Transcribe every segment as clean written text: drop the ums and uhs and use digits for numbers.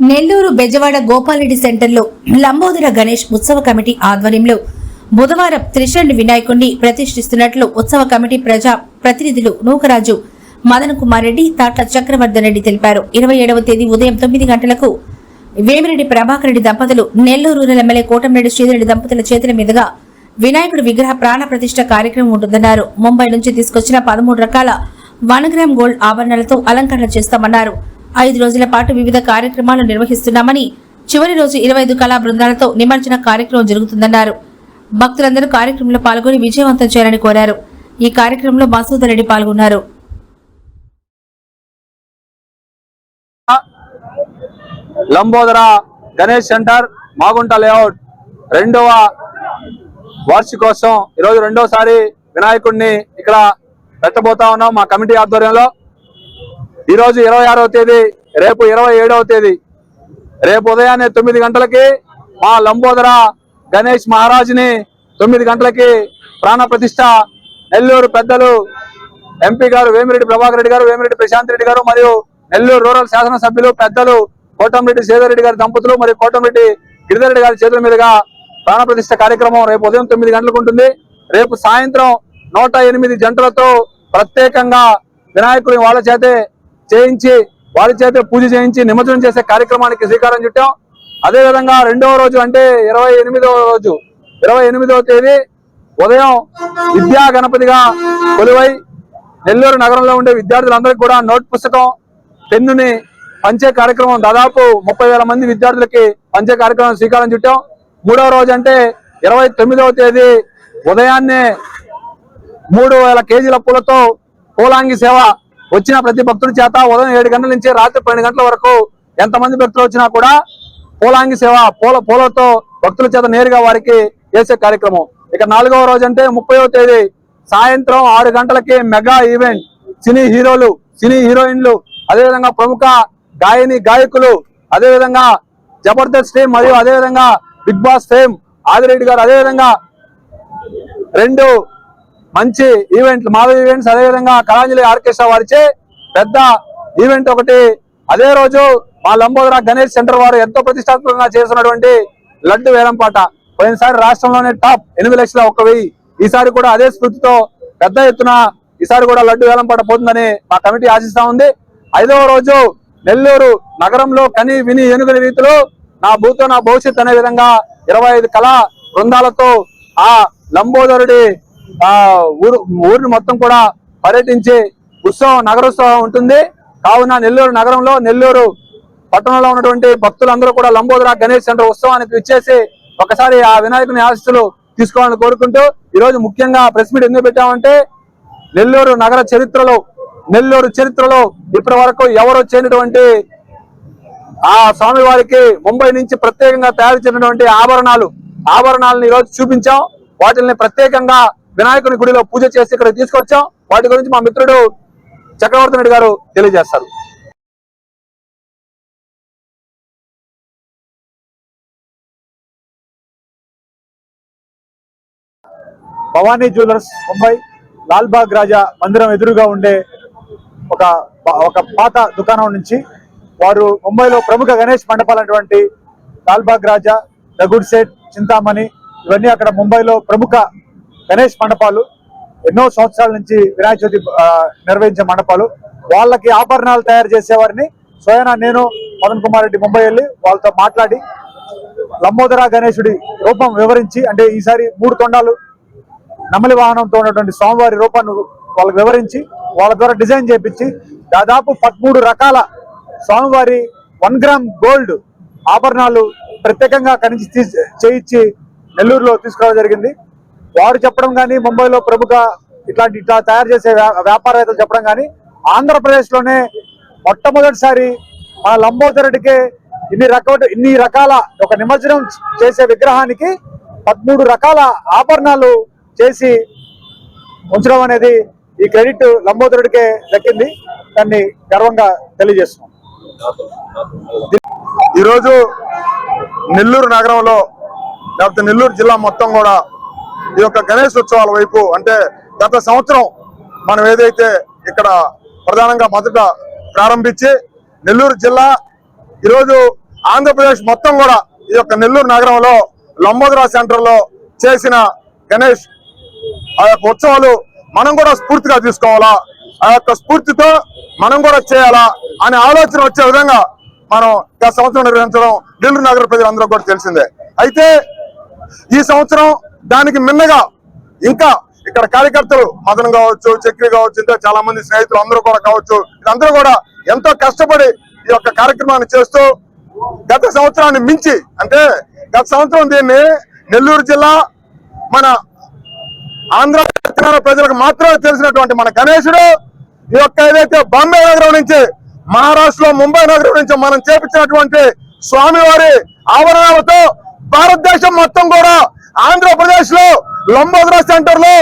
నెల్లూరు బెజవాడ గోపాలరెడ్డి సెంటర్లో లంబోదర గణేష్ ఉత్సవ కమిటీ ఆధ్వర్యంలో బుధవారం త్రిశండి వినాయకుడిని ప్రతిష్ఠిస్తున్నట్లు ఉత్సవ కమిటీ ప్రజా ప్రతినిధులు నూకరాజు మదన్ కుమార్ రెడ్డి, తాట్ల చక్రవర్ధన్ రెడ్డి తెలిపారు. 27వ తేదీ ఉదయం 9 గంటలకు వేమిరెడ్డి ప్రభాకర్ రెడ్డి దంపతులు, నెల్లూరు రూరల్ ఎమ్మెల్యే కోటంరెడ్డి శ్రీధరెడ్డి దంపతుల చేతుల మీదుగా వినాయకుడి విగ్రహ ప్రాణ ప్రతిష్ఠ కార్యక్రమం ఉంటుందన్నారు. ముంబై నుంచి తీసుకొచ్చిన 13 రకాల 1 గ్రామ్ గోల్డ్ ఆభరణాలతో అలంకరణ చేస్తామన్నారు. 5 రోజుల పాటు వివిధ కార్యక్రమాలు నిర్వహిస్తున్నామని, చివరి రోజు 25 కళా బృందాలతో నిమజ్జన కార్యక్రమం జరుగుతుందన్నారు. భక్తులందరూ కార్యక్రమంలో పాల్గొని విజయవంతం చేయాలని కోరారు. ఈ కార్యక్రమంలో మసూదర్ రెడ్డి పాల్గొన్నారు. లంబోదర గణేష్ సెంటర్ మాగుంట లేఅవుట్ 2వ వార్షికోత్సవం ఈరోజు 2వసారి వినాయకుడిని ఇక్కడ పెట్టబోతా ఉన్నాం మా కమిటీ ఆధ్వర్యంలో. ఈరోజు 26వ తేదీ, రేపు 27వ తేదీ. రేపు ఉదయాన్నే 9 గంటలకి మా లంబోదర గణేష్ మహారాజుని 9 గంటలకి ప్రాణ ప్రతిష్ఠ నెల్లూరు పెద్దలు ఎంపీ గారు వేమిరెడ్డి ప్రభాకర్ రెడ్డి గారు, వేమిరెడ్డి ప్రశాంత్ రెడ్డి గారు మరియు నెల్లూరు రూరల్ శాసనసభ్యులు పెద్దలు కోటంరెడ్డి శ్రీధరెడ్డి గారి దంపతులు మరియు కోటంరెడ్డి గిరిధరెడ్డి గారి చేతుల మీదుగా ప్రాణ ప్రతిష్ఠ కార్యక్రమం రేపు ఉదయం 9 గంటలకు ఉంటుంది. రేపు సాయంత్రం 108 జంటలతో ప్రత్యేకంగా వినాయకుడిని వాళ్ళ చేతే చేయించి, వాళ్ళ చేతే పూజ చేయించి నిమజ్జనం చేసే కార్యక్రమానికి శ్రీకారం చుట్టాం. అదేవిధంగా 2వ రోజు అంటే 28వ తేదీ ఉదయం విద్యా గణపతిగా కొలువై నెల్లూరు నగరంలో ఉండే విద్యార్థులందరికీ కూడా నోట్ పుస్తకం, పెన్నుని పంచే కార్యక్రమం దాదాపు 30,000 మంది విద్యార్థులకి పంచే కార్యక్రమం శ్రీకారం చుట్టాం. 3వ రోజు అంటే 29వ తేదీ ఉదయాన్నే 3,000 కేజీల పూలతో పూలాంగి సేవ వచ్చిన ప్రతి భక్తుడి చేత ఉదయం 7 గంటల నుంచి రాత్రి 12 గంటల వరకు ఎంతమంది భక్తులు వచ్చినా కూడా పూలాంగి సేవ పూలతో భక్తుల చేత నేరుగా వారికి చేసే కార్యక్రమం. ఇక 4వ రోజు అంటే 30వ తేదీ సాయంత్రం 6 గంటలకి మెగా ఈవెంట్, సినీ హీరోలు, సినీ హీరోయిన్లు, అదేవిధంగా ప్రముఖ గాయని గాయకులు, అదేవిధంగా జబర్దస్త్ టీం మరియు అదేవిధంగా బిగ్ బాస్ ఫేమ్ ఆదిరెడ్డి గారు, అదేవిధంగా 2 మంచి ఈవెంట్లు మాధవ్ ఈవెంట్స్, అదేవిధంగా కళాంజలి ఆర్కెస్ట్రా వారిచే పెద్ద ఈవెంట్ ఒకటి. అదే రోజు మా లంబోదర గణేష్ సెంటర్ వారు ఎంతో ప్రతిష్టాత్మకంగా చేస్తున్నటువంటి లడ్డు వేలంపాట. పోయినసారి రాష్ట్రంలోనే టాప్ 8,01,000. ఈసారి కూడా అదే స్ఫూర్తితో పెద్ద ఎత్తున ఈసారి కూడా లడ్డు వేలంపాట పోతుందని మా కమిటీ ఆశిస్తా ఉంది. 5వ రోజు నెల్లూరు నగరంలో కని విని ఎనుగని రీతిలో నా భూతో నా భవిష్యత్ అనే విధంగా 25 కళా బృందాలతో ఆ లంబోదరుడి ఊరిని మొత్తం కూడా పర్యటించి నగరోత్సవం ఉంటుంది. కావున నెల్లూరు నగరంలో, నెల్లూరు పట్టణంలో ఉన్నటువంటి భక్తులందరూ కూడా లంబోదర గణేష్ సెంటర్ ఉత్సవానికి ఇచ్చేసి ఒకసారి ఆ వినాయకుని ఆశీస్సులు తీసుకోవాలని కోరుకుంటూ ఈరోజు ముఖ్యంగా ప్రెస్ మీట్ ఎందుకు పెట్టామంటే నెల్లూరు నగర చరిత్రలో, నెల్లూరు చరిత్రలో ఇప్పటి వరకు ఎవరు చేయనటువంటి ఆ స్వామివారికి ముంబై నుంచి ప్రత్యేకంగా తయారు చేసినటువంటి ఆభరణాలను ఈరోజు చూపించాం. వాటిని ప్రత్యేకంగా వినాయకుని గుడిలో పూజ చేసి ఇక్కడ తీసుకొచ్చాం. వాటి గురించి మా మిత్రుడు చక్రవర్ధన్ రెడ్డి గారు తెలియజేస్తారు. భవానీ జ్యువెలర్స్ ముంబై లాల్బాగ్ రాజా మందిరం ఎదురుగా ఉండే ఒక పాత దుకాణం నుంచి వారు ముంబైలో ప్రముఖ గణేష్ మండపాలైనటువంటి లాల్బాగ్ రాజా, ద గుడ్ సెట్, చింతామణి, ఇవన్నీ అక్కడ ముంబైలో ప్రముఖ గణేష్ మండపాలు. ఎన్నో సంవత్సరాల నుంచి వినాయక చవితి నిర్వహించే మండపాలు. వాళ్ళకి ఆభరణాలు తయారు చేసేవారిని స్వయానా నేను మదన్ కుమార్ రెడ్డి ముంబై వెళ్ళి వాళ్ళతో మాట్లాడి లంబోదర గణేశుడి రూపం వివరించి, అంటే ఈసారి 3 తొండాలు నమలి వాహనంతో ఉన్నటువంటి స్వామివారి రూపాన్ని వాళ్ళకి వివరించి వాళ్ళ ద్వారా డిజైన్ చేయించి దాదాపు 13 రకాల స్వామివారి 1 గ్రామ్ గోల్డ్ ఆభరణాలు ప్రత్యేకంగా కనించి చేయించి నెల్లూరులో తీసుకురావడం జరిగింది. వారు చెప్పడం కానీ, ముంబైలో ప్రముఖ ఇట్లా తయారు చేసే వ్యాపారవేత్తలు చెప్పడం కానీ, ఆంధ్రప్రదేశ్లోనే మొట్టమొదటిసారి మన లంబోదరుడికే ఇన్ని రకాల ఒక నిమజ్జనం చేసే విగ్రహానికి 13 రకాల ఆభరణాలు చేసి ఉంచడం అనేది ఈ క్రెడిట్ లంబోదరుడికే దక్కింది. దాన్ని గర్వంగా తెలియజేస్తున్నాం. ఈరోజు నెల్లూరు నగరంలో, లేకపోతే నెల్లూరు జిల్లా మొత్తం కూడా ఈ యొక్క గణేష్ ఉత్సవాల వైపు, అంటే గత సంవత్సరం మనం ఏదైతే ఇక్కడ ప్రధానంగా మొదట ప్రారంభించి నెల్లూరు జిల్లా ఈరోజు ఆంధ్రప్రదేశ్ మొత్తం కూడా ఈ యొక్క నెల్లూరు నగరంలో లంబోదరా సెంటర్ లో చేసిన గణేష్ ఆ యొక్క ఉత్సవాలు మనం కూడా స్ఫూర్తిగా తీసుకోవాలా, ఆ యొక్క స్ఫూర్తితో మనం కూడా చేయాలా అనే ఆలోచన వచ్చే విధంగా మనం గత సంవత్సరం నిర్వహించడం నెల్లూరు నగర ప్రజలందరూ కూడా తెలిసిందే. అయితే ఈ సంవత్సరం దానికి మిన్నగా ఇంకా ఇక్కడ కార్యకర్తలు మదన్ కావచ్చు, చక్రి కావచ్చు, ఇంకా చాలా మంది స్నేహితులు అందరూ కూడా కావచ్చు, ఇదందరూ కూడా ఎంతో కష్టపడి ఈ యొక్క కార్యక్రమాన్ని చేస్తూ గత సంవత్సరాన్ని మించి, అంటే గత సంవత్సరం దీన్ని నెల్లూరు జిల్లా మన ఆంధ్ర తెలంగాణ ప్రజలకు మాత్రమే తెలిసినటువంటి మన గణేశుడు ఈ యొక్క ఏదైతే బాంబే నగరం నుంచి, మహారాష్ట్రలో ముంబై నగరం నుంచి మనం చేపించినటువంటి స్వామివారి ఆవరణాలతో భారతదేశం మొత్తం కూడా ఆంధ్రప్రదేశ్ లో లంబోదరా సెంటర్ లో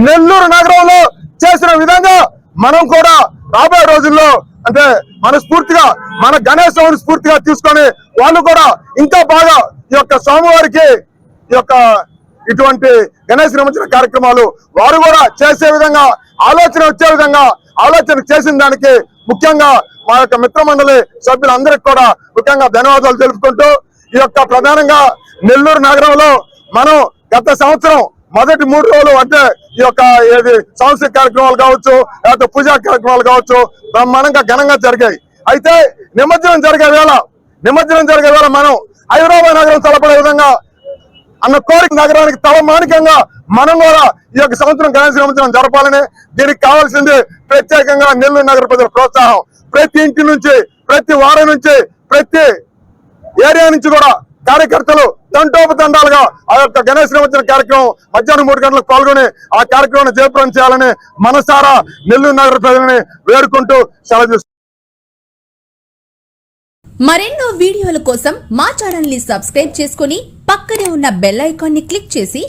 నెల్లూరు నగరంలో చేసిన విధంగా మనం కూడా రాబోయే రోజుల్లో అంటే మనస్ఫూర్తిగా మన గణేశుని స్ఫూర్తిగా తీసుకొని వాళ్ళు కూడా ఇంకా బాగా ఈ యొక్క స్వామివారికి ఈ యొక్క ఇటువంటి గణేష్ నిమజ్జన కార్యక్రమాలు వారు కూడా చేసే విధంగా ఆలోచన వచ్చే విధంగా ఆలోచన చేసిన దానికి ముఖ్యంగా మా యొక్క మిత్రమండలి సభ్యులందరికీ కూడా ముఖ్యంగా ధన్యవాదాలు తెలుపుకుంటూ ఈ యొక్క ప్రధానంగా నెల్లూరు నగరంలో మనం గత సంవత్సరం మొదటి 3 రోజులు అంటే ఈ యొక్క ఏది సాంస్కృతిక కార్యక్రమాలు కావచ్చు, లేకపోతే పూజా కార్యక్రమాలు కావచ్చు బ్రహ్మాండంగా ఘనంగా జరిగాయి. అయితే నిమజ్జనం జరిగే వేళ మనం హైదరాబాద్ నగరం తలపడే విధంగా అన్న కోరిక నగరానికి తలమానికంగా మనం కూడా ఈ యొక్క సంవత్సరం గణేశ నిమజ్జనం జరపాలని, దీనికి కావాల్సింది ప్రత్యేకంగా నెల్లూరు నగర ప్రజల ప్రోత్సాహం. ప్రతి ఇంటి నుంచి, ప్రతి వారం నుంచి, ప్రతి ఏరియా నుంచి కూడా కార్యకర్తలు తండోపతండాలుగా ఆ యొక్క గణేశ నిమజ్జన కార్యక్రమం మధ్యాహ్నం 3 గంటలకు పాల్గొని ఆ కార్యక్రమాన్ని జయప్రదం చేయాలని మనసారా నెల్లూరు నగర ప్రజలని వేడుకుంటూ సెలవు తీసుకుంటున్నాను. మరెన్నో వీడియోల కోసం మా ఛానల్ ని సబ్స్క్రైబ్ చేసుకుని పక్కనే ఉన్న బెల్ ఐకాన్ ని క్లిక్ చేసి